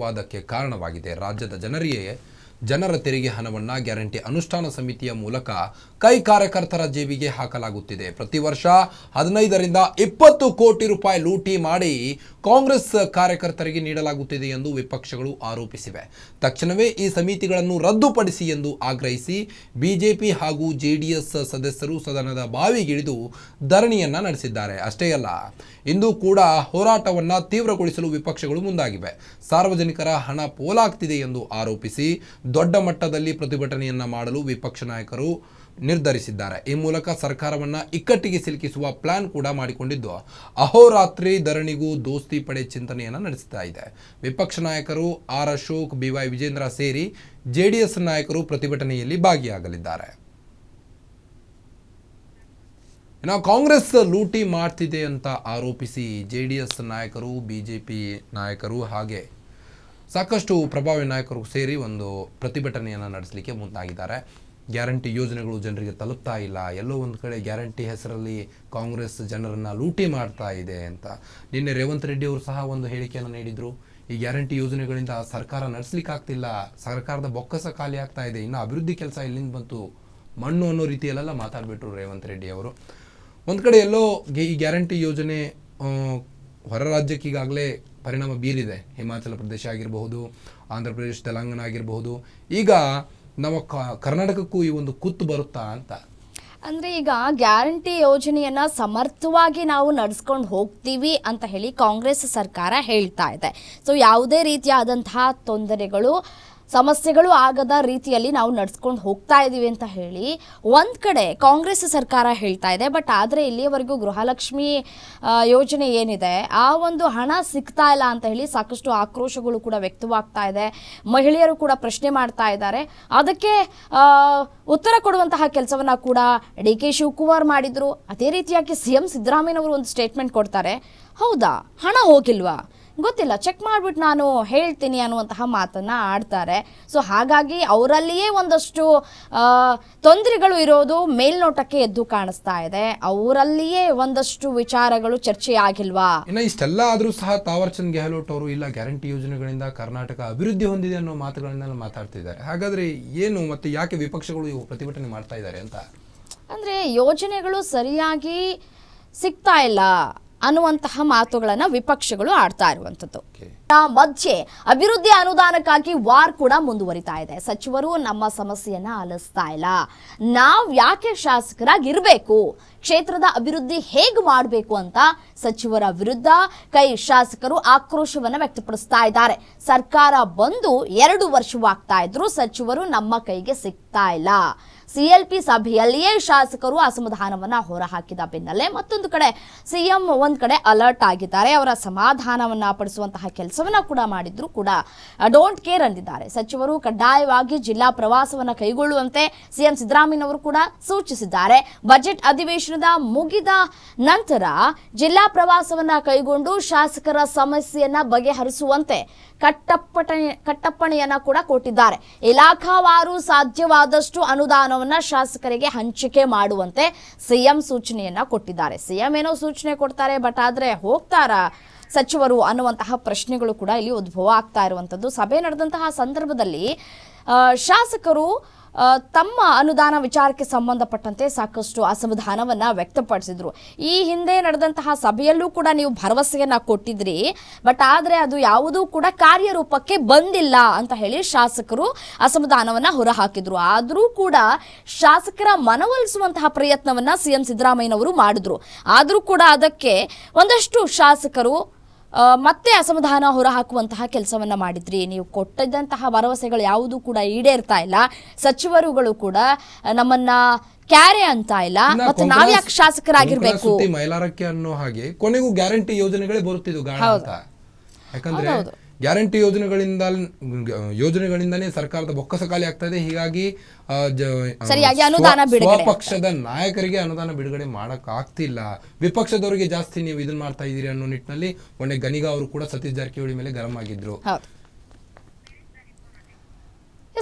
ವಾಗ್ವಾದಕ್ಕೆ ಕಾರಣವಾಗಿದೆ. ರಾಜ್ಯದ ಜನರ ತೆರಿಗೆ ಹಣವನ್ನು ಗ್ಯಾರಂಟಿ ಅನುಷ್ಠಾನ ಸಮಿತಿಯ ಮೂಲಕ ಕೈ ಕಾರ್ಯಕರ್ತರ ಜೇಬಿಗೆ ಹಾಕಲಾಗುತ್ತಿದೆ. ಪ್ರತಿ ವರ್ಷ 15ರಿಂದ 20 ಕೋಟಿ ರೂಪಾಯಿ ಲೂಟಿ ಮಾಡಿ ಕಾಂಗ್ರೆಸ್ ಕಾರ್ಯಕರ್ತರಿಗೆ ನೀಡಲಾಗುತ್ತಿದೆ ಎಂದು ವಿಪಕ್ಷಗಳು ಆರೋಪಿಸಿವೆ. ತಕ್ಷಣವೇ ಈ ಸಮಿತಿಗಳನ್ನು ರದ್ದುಪಡಿಸಿ ಎಂದು ಆಗ್ರಹಿಸಿ ಬಿಜೆಪಿ ಹಾಗೂ ಜೆಡಿಎಸ್ ಸದಸ್ಯರು ಸದನದ ಬಾವಿಗಿಳಿದು ಧರಣಿಯನ್ನ ನಡೆಸಿದ್ದಾರೆ. ಅಷ್ಟೇ ಅಲ್ಲ, ಇಂದು ಕೂಡ ಹೋರಾಟವನ್ನು ತೀವ್ರಗೊಳಿಸಲು ವಿಪಕ್ಷಗಳು ಮುಂದಾಗಿವೆ. ಸಾರ್ವಜನಿಕರ ಹಣ ಪೋಲಾಗ್ತಿದೆ ಎಂದು ಆರೋಪಿಸಿ ದೊಡ್ಡ ಮಟ್ಟದಲ್ಲಿ ಪ್ರತಿಭಟನೆಯನ್ನ ಮಾಡಲು ವಿಪಕ್ಷ ನಾಯಕರು ನಿರ್ಧರಿಸಿದ್ದಾರೆ. ಈ ಮೂಲಕ ಸರ್ಕಾರವನ್ನು ಇಕ್ಕಟ್ಟಿಗೆ ಸಿಲುಕಿಸುವ ಪ್ಲಾನ್ ಕೂಡ ಮಾಡಿಕೊಂಡಿದ್ದು ಅಹೋರಾತ್ರಿ ಧರಣಿಗೂ ದೋಸ್ತಿ ಪಡೆ ಚಿಂತನೆಯನ್ನು ನಡೆಸ್ತಾ ಇದೆ. ವಿಪಕ್ಷ ನಾಯಕರು ಆರ್ ಅಶೋಕ್, BY ವಿಜೇಂದ್ರ ಸೇರಿ ಜೆಡಿಎಸ್ ನಾಯಕರು ಪ್ರತಿಭಟನೆಯಲ್ಲಿ ಭಾಗಿಯಾಗಲಿದ್ದಾರೆ. ಇನ್ನು ಕಾಂಗ್ರೆಸ್ ಲೂಟಿ ಮಾಡ್ತಿದೆ ಅಂತ ಆರೋಪಿಸಿ ಜೆಡಿಎಸ್ ನಾಯಕರು, ಬಿಜೆಪಿ ನಾಯಕರು ಹಾಗೆ ಸಾಕಷ್ಟು ಪ್ರಭಾವಿ ನಾಯಕರು ಸೇರಿ ಒಂದು ಪ್ರತಿಭಟನೆಯನ್ನು ನಡೆಸಲಿಕ್ಕೆ ಮುಂದಾಗಿದ್ದಾರೆ. ಗ್ಯಾರಂಟಿ ಯೋಜನೆಗಳು ಜನರಿಗೆ ತಲುಪ್ತಾ ಇಲ್ಲ, ಎಲ್ಲೋ ಒಂದು ಕಡೆ ಗ್ಯಾರಂಟಿ ಹೆಸರಲ್ಲಿ ಕಾಂಗ್ರೆಸ್ ಜನರನ್ನು ಲೂಟಿ ಮಾಡ್ತಾ ಇದೆ ಅಂತ ನಿನ್ನೆ ರೇವಂತ್ ರೆಡ್ಡಿ ಅವರು ಸಹ ಒಂದು ಹೇಳಿಕೆಯನ್ನು ನೀಡಿದರು. ಈ ಗ್ಯಾರಂಟಿ ಯೋಜನೆಗಳಿಂದ ಸರ್ಕಾರ ನಡೆಸಲಿಕ್ಕಾಗ್ತಿಲ್ಲ, ಸರ್ಕಾರದ ಬೊಕ್ಕಸ ಖಾಲಿ ಆಗ್ತಾ ಇದೆ, ಇನ್ನು ಅಭಿವೃದ್ಧಿ ಕೆಲಸ ಎಲ್ಲಿಂದ ಬಂತು, ಮಣ್ಣು ಅನ್ನೋ ರೀತಿಯಲ್ಲೆಲ್ಲ ಮಾತಾಡ್ಬಿಟ್ರು ರೇವಂತ್ ರೆಡ್ಡಿ ಅವರು. ಒಂದು ಕಡೆ ಎಲ್ಲೋ ಈ ಗ್ಯಾರಂಟಿ ಯೋಜನೆ ಹೊರ ರಾಜ್ಯಕ್ಕೆ ಈಗಾಗಲೇ ಪರಿಣಾಮ ಬೀರಿದೆ. ಹಿಮಾಚಲ ಪ್ರದೇಶ ಆಗಿರಬಹುದು, ಆಂಧ್ರ ಪ್ರದೇಶ, ತೆಲಂಗಾಣ ಆಗಿರಬಹುದು. ಈಗ ನಮ್ಮ ಕರ್ನಾಟಕಕ್ಕೂ ಈ ಒಂದು ಕುತ್ತು ಬರುತ್ತಾ ಅಂತ. ಅಂದರೆ ಈಗ ಗ್ಯಾರಂಟಿ ಯೋಜನೆಯನ್ನು ಸಮರ್ಥವಾಗಿ ನಾವು ನಡೆಸ್ಕೊಂಡು ಹೋಗ್ತೀವಿ ಅಂತ ಹೇಳಿ ಕಾಂಗ್ರೆಸ್ ಸರ್ಕಾರ ಹೇಳ್ತಾ ಇದೆ. ಸೊ ಯಾವುದೇ ರೀತಿಯಾದಂತಹ ತೊಂದರೆಗಳು, ಸಮಸ್ಯೆಗಳು ಆಗದ ರೀತಿಯಲ್ಲಿ ನಾವು ನಡ್ಸ್ಕೊಂಡು ಹೋಗ್ತಾ ಇದ್ದೀವಿ ಅಂತ ಹೇಳಿ ಒಂದು ಕಡೆ ಕಾಂಗ್ರೆಸ್ ಸರ್ಕಾರ ಹೇಳ್ತಾ ಇದೆ. ಬಟ್ ಆದರೆ ಇಲ್ಲಿಯವರೆಗೂ ಗೃಹಲಕ್ಷ್ಮಿ ಯೋಜನೆ ಏನಿದೆ ಆ ಒಂದು ಹಣ ಸಿಗ್ತಾ ಇಲ್ಲ ಅಂತ ಹೇಳಿ ಸಾಕಷ್ಟು ಆಕ್ರೋಶಗಳು ಕೂಡ ವ್ಯಕ್ತವಾಗ್ತಾ ಇದೆ. ಮಹಿಳೆಯರು ಕೂಡ ಪ್ರಶ್ನೆ ಮಾಡ್ತಾ ಇದ್ದಾರೆ. ಅದಕ್ಕೆ ಉತ್ತರ ಕೊಡುವಂತಹ ಕೆಲಸವನ್ನು ಕೂಡ DK ಶಿವಕುಮಾರ್ ಮಾಡಿದರು. ಅದೇ ರೀತಿಯಾಗಿ CM ಸಿದ್ದರಾಮಯ್ಯನವರು ಒಂದು ಸ್ಟೇಟ್ಮೆಂಟ್ ಕೊಡ್ತಾರೆ. ಹೌದಾ, ಹಣ ಹೋಗಿಲ್ವಾ ಗೊತ್ತಿಲ್ಲ, ಚೆಕ್ ಮಾಡಿಬಿಟ್ಟು ನಾನು ಹೇಳ್ತೀನಿ ಅನ್ನುವಂತಹ ಮಾತನ್ನು ಆಡ್ತಾರೆ. ಸೊ ಹಾಗಾಗಿ ಅವರಲ್ಲಿಯೇ ಒಂದಷ್ಟು ತೊಂದರೆಗಳು ಇರೋದು ಮೇಲ್ನೋಟಕ್ಕೆ ಎದ್ದು ಕಾಣಿಸ್ತಾ ಇದೆ. ಅವರಲ್ಲಿಯೇ ಒಂದಷ್ಟು ವಿಚಾರಗಳು ಚರ್ಚೆ ಆಗಿಲ್ವಾ? ಇನ್ನು ಇಷ್ಟೆಲ್ಲ ಆದರೂ ಸಹ ತಾವರ್ ಚಂದ್ ಗೆಹ್ಲೋಟ್ ಅವರು ಇಲ್ಲ ಗ್ಯಾರಂಟಿ ಯೋಜನೆಗಳಿಂದ ಕರ್ನಾಟಕ ಅಭಿವೃದ್ಧಿ ಹೊಂದಿದೆ ಅನ್ನೋ ಮಾತುಗಳನ್ನೆಲ್ಲ ಮಾತಾಡ್ತಿದ್ದಾರೆ. ಹಾಗಾದರೆ ಏನು ಮತ್ತೆ ಯಾಕೆ ವಿಪಕ್ಷಗಳು ಪ್ರತಿಭಟನೆ ಮಾಡ್ತಾ ಇದ್ದಾರೆ ಅಂತ? ಅಂದರೆ ಯೋಜನೆಗಳು ಸರಿಯಾಗಿ ಸಿಗ್ತಾ ಇಲ್ಲ ಅನ್ನುವಂತಹ ಮಾತುಗಳನ್ನು ವಿಪಕ್ಷಗಳು ಆಡ್ತಾ ಇರುವಂಥದ್ದು. ಮಧ್ಯೆ ಅಭಿವೃದ್ಧಿ ಅನುದಾನಕ್ಕಾಗಿ ವಾರ್ ಕೂಡ ಮುಂದುವರಿತಾ ಇದೆ. ಸಚಿವರು ನಮ್ಮ ಸಮಸ್ಯೆಯನ್ನ ಆಲಿಸ್ತಾ ಇಲ್ಲ, ನಾವು ಯಾಕೆ ಶಾಸಕರಾಗಿರ್ಬೇಕು, ಕ್ಷೇತ್ರದ ಅಭಿವೃದ್ಧಿ ಹೇಗೆ ಮಾಡಬೇಕು ಅಂತ ಸಚಿವರ ವಿರುದ್ಧ ಶಾಸಕರು ಆಕ್ರೋಶವನ್ನ ವ್ಯಕ್ತಪಡಿಸ್ತಾ ಇದ್ದಾರೆ. ಸರ್ಕಾರ ಬಂದು 2 ವರ್ಷವಾಗ್ತಾ ಇದ್ರು, ಸಚಿವರು ನಮ್ಮ ಕೈಗೆ ಸಿಗ್ತಾ ಇಲ್ಲ. CLP ಸಭೆಯಲ್ಲಿಯೇ ಶಾಸಕರು ಅಸಮಾಧಾನವನ್ನ ಹೊರಹಾಕಿದ ಬೆನ್ನಲ್ಲೇ ಮತ್ತೊಂದು ಕಡೆ CM ಒಂದ್ ಕಡೆ ಅಲರ್ಟ್ ಆಗಿದ್ದಾರೆ. ಅವರ ಸಮಾಧಾನವನ್ನ ಪಡಿಸುವಂತಹ ಕೆಲಸವನ್ನ ಕೂಡ ಮಾಡಿದ್ರು ಕೂಡ ಡೋಂಟ್ ಕೇರ್ ಅಂದಿದ್ದಾರೆ. ಸಚಿವರು ಕಡ್ಡಾಯವಾಗಿ ಜಿಲ್ಲಾ ಪ್ರವಾಸವನ್ನ ಕೈಗೊಳ್ಳುವಂತೆ CM ಸಿದ್ದರಾಮಯ್ಯನವರು ಕೂಡ ಸೂಚಿಸಿದ್ದಾರೆ. ಬಜೆಟ್ ಅಧಿವೇಶನದ ಮುಗಿದ ನಂತರ ಜಿಲ್ಲಾ ಪ್ರವಾಸವನ್ನ ಕೈಗೊಂಡು ಶಾಸಕರ ಸಮಸ್ಯೆಯನ್ನ ಬಗೆಹರಿಸುವಂತೆ ಕಟ್ಟಪ್ಪಣೆಯನ್ನ ಕೂಡ ಕೊಟ್ಟಿದ್ದಾರೆ. ಇಲಾಖಾವಾರು ಸಾಧ್ಯವಾದಷ್ಟು ಅನುದಾನವನ್ನ ಶಾಸಕರಿಗೆ ಹಂಚಿಕೆ ಮಾಡುವಂತೆ CM ಸೂಚನೆಯನ್ನ ಕೊಟ್ಟಿದ್ದಾರೆ. CM ಏನೋ ಸೂಚನೆ ಕೊಡ್ತಾರೆ, ಬಟ್ ಆದ್ರೆ ಹೋಗ್ತಾರಾ ಸಚಿವರು ಅನ್ನುವಂತಹ ಪ್ರಶ್ನೆಗಳು ಕೂಡ ಇಲ್ಲಿ ಉದ್ಭವ ಆಗ್ತಾ ಇರುವಂತದ್ದು. ಸಭೆ ನಡೆದಂತಹ ಸಂದರ್ಭದಲ್ಲಿ ಶಾಸಕರು ತಮ್ಮ ಅನುದಾನ ವಿಚಾರಕ್ಕೆ ಸಂಬಂಧಪಟ್ಟಂತೆ ಸಾಕಷ್ಟು ಅಸಮಾಧಾನವನ್ನ ವ್ಯಕ್ತಪಡಿಸಿದ್ರು. ಈ ಹಿಂದೆ ನಡೆದಂತಹ ಸಭೆಯಲ್ಲೂ ಕೂಡ ನೀವು ಭರವಸೆಯನ್ನ ಕೊಟ್ಟಿದ್ರಿ, ಬಟ್ ಆದ್ರೆ ಅದು ಯಾವುದೂ ಕೂಡ ಕಾರ್ಯರೂಪಕ್ಕೆ ಬಂದಿಲ್ಲ ಅಂತ ಹೇಳಿ ಶಾಸಕರು ಅಸಮಾಧಾನವನ್ನ ಹೊರಹಾಕಿದ್ರು. ಆದರೂ ಕೂಡ ಶಾಸಕರ ಮನವೊಲಿಸುವಂತಹ ಪ್ರಯತ್ನವನ್ನ CM ಸಿದ್ದರಾಮಯ್ಯನವರು ಮಾಡಿದ್ರು. ಆದರೂ ಕೂಡ ಅದಕ್ಕೆ ಒಂದಷ್ಟು ಶಾಸಕರು ಮತ್ತೆ ಅಸಮಾಧಾನ ಹೊರಹಾಕುವಂತಹ ಕೆಲಸವನ್ನ ಮಾಡಿದ್ರಿ. ನೀವು ಕೊಟ್ಟಿದ್ದಂತಹ ಭರವಸೆಗಳು ಯಾವುದೂ ಕೂಡ ಈಡೇರ್ತಾ ಇಲ್ಲ, ಸಚಿವರುಗಳು ಕೂಡ ನಮ್ಮನ್ನ ಕ್ಯಾರೆ ಅಂತ ಇಲ್ಲ, ಮತ್ತೆ ನಾವ್ ಯಾಕೆ ಶಾಸಕರಾಗಿರ್ಬೇಕು? ಮೈಲಾರಕ್ಕೆ ಅನ್ನೋ ಹಾಗೆ ಕೊನೆಗೂ ಗ್ಯಾರಂಟಿ ಯೋಜನೆಗಳೇ ಬರುತ್ತಿದ್ದು ಗಾಳ ಅಂತ. ಯಾಕಂದ್ರೆ ಗ್ಯಾರಂಟಿ ಯೋಜನೆಗಳಿಂದನೇ ಸರ್ಕಾರದ ಬೊಕ್ಕಸ ಖಾಲಿ ಆಗ್ತಾ ಇದೆ. ಹೀಗಾಗಿ ಸರಿಯಾಗಿ ಅನುದಾನ ಬಿಡುಗಡೆ, ಸ್ವಪಕ್ಷದ ನಾಯಕರಿಗೆ ಅನುದಾನ ಬಿಡುಗಡೆ ಮಾಡಕ್ ಆಗ್ತಿಲ್ಲ, ವಿಪಕ್ಷದವರಿಗೆ ಜಾಸ್ತಿ ನೀವು ಇದನ್ನ ಮಾಡ್ತಾ ಇದೀರಿ ಅನ್ನೋ ನಿಟ್ಟಿನಲ್ಲಿ ಮೊನ್ನೆ ಗನಿಗ ಅವರು ಕೂಡ ಸತೀಶ್ ಜಾರಕಿಹೊಳಿ ಮೇಲೆ ಗರಂ ಆಗಿದ್ರು.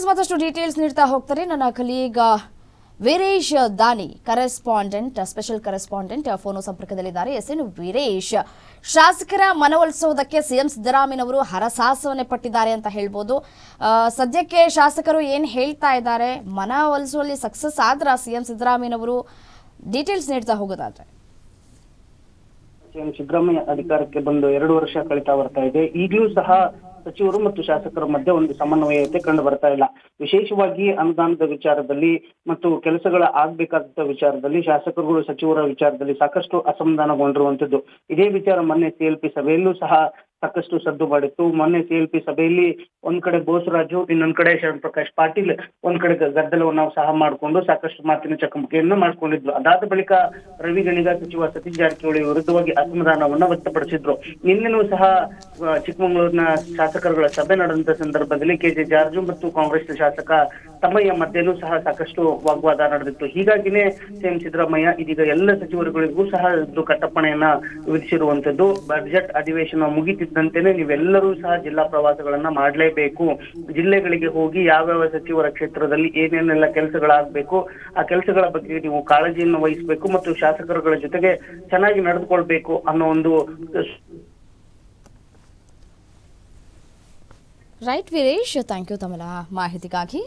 ಮತ್ತಷ್ಟು ಡೀಟೇಲ್ಸ್ ನೀಡ್ತಾ ಹೋಗ್ತಾರೆ ನನ್ನ ಕಲೀಗ ವೀರೇಶ್ ದಾನಿ ಕರೆಸ್ಪಾಂಡೆಂಟ್, ಸ್ಪೆಷಲ್ ಕರೆಸ್ಪಾಂಡೆಂಟ್ ಫೋನ್ ಸಂಪರ್ಕದಲ್ಲಿದ್ದಾರೆ. ಎನ್ ವೀರೇಶ್, ಶಾಸಕರ ಮನವೊಲಿಸುವುದಕ್ಕೆ ಸಿಎಂ ಸಿದ್ದರಾಮಯ್ಯನವರು ಹರಸಾಹಸವನ್ನೇ ಪಟ್ಟಿದ್ದಾರೆ ಅಂತ ಹೇಳ್ಬೋದು. ಸದ್ಯಕ್ಕೆ ಶಾಸಕರು ಏನು ಹೇಳ್ತಾ ಇದ್ದಾರೆ, ಮನವೊಲಿಸುವಲ್ಲಿ ಸಕ್ಸಸ್ ಆದ್ರ ಸಿಎಂ ಸಿದ್ದರಾಮಯ್ಯನವರು, ಡೀಟೇಲ್ಸ್ ನೀಡ್ತಾ ಹೋಗೋದಾದ್ರೆ? ಸಿಎಂ ಸಿದ್ದರಾಮಯ್ಯ ಅಧಿಕಾರಕ್ಕೆ ಬಂದು 2 ವರ್ಷ ಕಳೀತಾ ಬರ್ತಾ ಇದೆ. ಈಗಲೂ ಸಹ ಸಚಿವರು ಮತ್ತು ಶಾಸಕರ ಮಧ್ಯೆ ಒಂದು ಸಮನ್ವಯತೆ ಕಂಡು ಬರ್ತಾ ಇಲ್ಲ. ವಿಶೇಷವಾಗಿ ಅನುದಾನದ ವಿಚಾರದಲ್ಲಿ ಮತ್ತು ಕೆಲಸಗಳ ಆಗ್ಬೇಕಾದ ವಿಚಾರದಲ್ಲಿ ಶಾಸಕರುಗಳು ಸಚಿವರ ವಿಚಾರದಲ್ಲಿ ಸಾಕಷ್ಟು ಅಸಮಾಧಾನಗೊಂಡಿರುವಂತದ್ದು. ಇದೇ ವಿಚಾರ ಮೊನ್ನೆ ಸಿಎಲ್ಪಿ ಸಭೆಯಲ್ಲೂ ಸಹ ಸಾಕಷ್ಟು ಸದ್ದು ಮಾಡಿತ್ತು. ಮೊನ್ನೆ ಸಿಎಲ್ಪಿ ಸಭೆಯಲ್ಲಿ ಒಂದ್ ಕಡೆ ಬೋಸರಾಜು, ಇನ್ನೊಂದ್ ಕಡೆ ಶರಣ್ ಪ್ರಕಾಶ್ ಪಾಟೀಲ್ ಒಂದ್ ಕಡೆ ಗದ್ದಲವನ್ನು ಸಹ ಮಾಡಿಕೊಂಡು ಸಾಕಷ್ಟು ಮಾತಿನ ಚಕಮಕಿಯನ್ನು ಮಾಡ್ಕೊಂಡಿದ್ರು. ಅದಾದ ಬಳಿಕ ರವಿ ಗಣಿಗ ಸಚಿವ ಸತೀಶ್ ಜಾರಕಿಹೊಳಿ ವಿರುದ್ಧವಾಗಿ ಅಸಮಾಧಾನವನ್ನ ವ್ಯಕ್ತಪಡಿಸಿದ್ರು. ನಿನ್ನೆನೂ ಸಹ ಚಿಕ್ಕಮಗಳೂರಿನ ಶಾಸಕರುಗಳ ಸಭೆ ನಡೆದ ಸಂದರ್ಭದಲ್ಲಿ ಕೆಜೆ ಜಾರ್ಜು ಮತ್ತು ಕಾಂಗ್ರೆಸ್ ಶಾಸಕ ತಮ್ಮಯ್ಯ ಮಧ್ಯೆನೂ ಸಹ ಸಾಕಷ್ಟು ವಾಗ್ವಾದ ನಡೆದಿತ್ತು. ಹೀಗಾಗಿನೇ ಸಿಎಂ ಸಿದ್ದರಾಮಯ್ಯ ಇದೀಗ ಎಲ್ಲ ಸಚಿವರುಗಳಿಗೂ ಸಹ ಕಟ್ಟಪ್ಪಣೆಯನ್ನ ವಿಧಿಸಿರುವಂತದ್ದು. ಬಜೆಟ್ ಅಧಿವೇಶನ ಮುಗಿತಿದ್ದಂತೆನೆ ನೀವೆಲ್ಲರೂ ಸಹ ಜಿಲ್ಲಾ ಪ್ರವಾಸಗಳನ್ನ ಮಾಡಲೇಬೇಕು. ಜಿಲ್ಲೆಗಳಿಗೆ ಹೋಗಿ ಯಾವ್ಯಾವ ಸಚಿವರ ಕ್ಷೇತ್ರದಲ್ಲಿ ಏನೇನೆಲ್ಲ ಕೆಲಸಗಳಾಗಬೇಕು ಆ ಕೆಲಸಗಳ ಬಗ್ಗೆ ನೀವು ಕಾಳಜಿಯನ್ನು ವಹಿಸಬೇಕು ಮತ್ತು ಶಾಸಕರುಗಳ ಜೊತೆಗೆ ಚೆನ್ನಾಗಿ ನಡೆದುಕೊಳ್ಬೇಕು ಅನ್ನೋ ಒಂದು ರೈಟ್ ವೀರೇಶ್, ಥ್ಯಾಂಕ್ ಯು ತಮ್ಮ ಮಾಹಿತಿಗಾಗಿ.